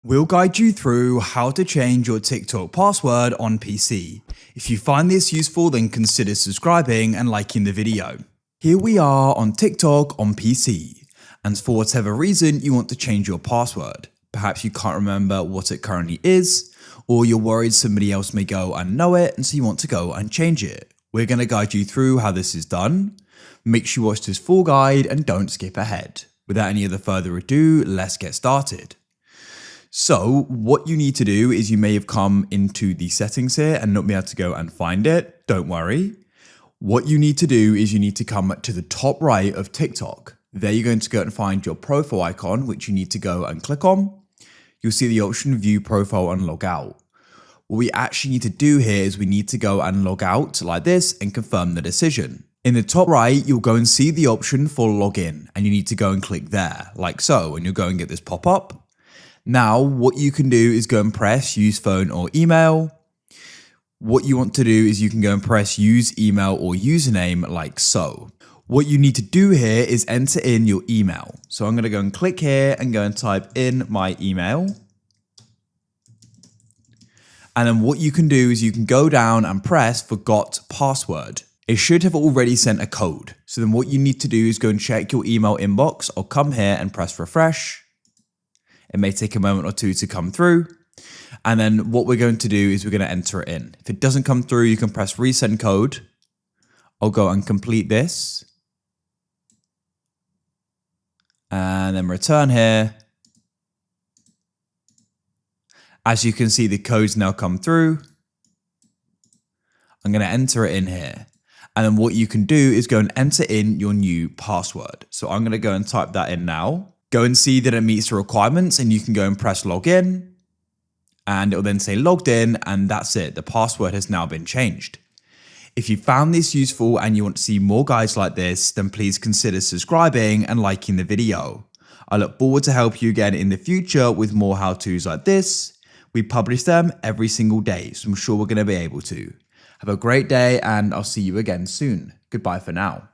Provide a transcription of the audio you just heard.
We'll guide you through how to change your TikTok password on PC. If you find this useful, then consider subscribing and liking the video. Here we are on TikTok on PC, and for whatever reason you want to change your password. Perhaps you can't remember what it currently is, or you're worried somebody else may go and know it, and so you want to go and change it. We're going to guide you through how this is done. Make sure you watch this full guide and don't skip ahead. Without any other further ado, let's get started. So what you need to do is you may have come into the settings here and not be able to go and find it. Don't worry. What you need to do is you need to come to the top right of TikTok. There you're going to go and find your profile icon, which you need to go and click on. You'll see the option view profile and log out. What we actually need to do here is we need to go and log out like this and confirm the decision. In the top right, you'll go and see the option for login, and you need to go and click there like so, and you'll go and get this pop up. Now, what you can do is go and press use phone or email. What you want to do is you can go and press use email or username like so. What you need to do here is enter in your email. So I'm going to go and click here and go and type in my email. And then what you can do is you can go down and press forgot password. It should have already sent a code. So then what you need to do is go and check your email inbox or come here and press refresh. It may take a moment or two to come through. And then what we're going to do is we're going to enter it in. If it doesn't come through, you can press resend code. I'll go and complete this. And then return here. As you can see, the code's now come through. I'm going to enter it in here. And then what you can do is go and enter in your new password. So I'm going to go and type that in now. Go and see that it meets the requirements, and you can go and press login, and it will then say logged in, and that's it. The password has now been changed. If you found this useful and you want to see more guides like this, then please consider subscribing and liking the video. I look forward to help you again in the future with more how-tos like this. We publish them every single day, so I'm sure we're going to be able to. Have a great day, and I'll see you again soon. Goodbye for now.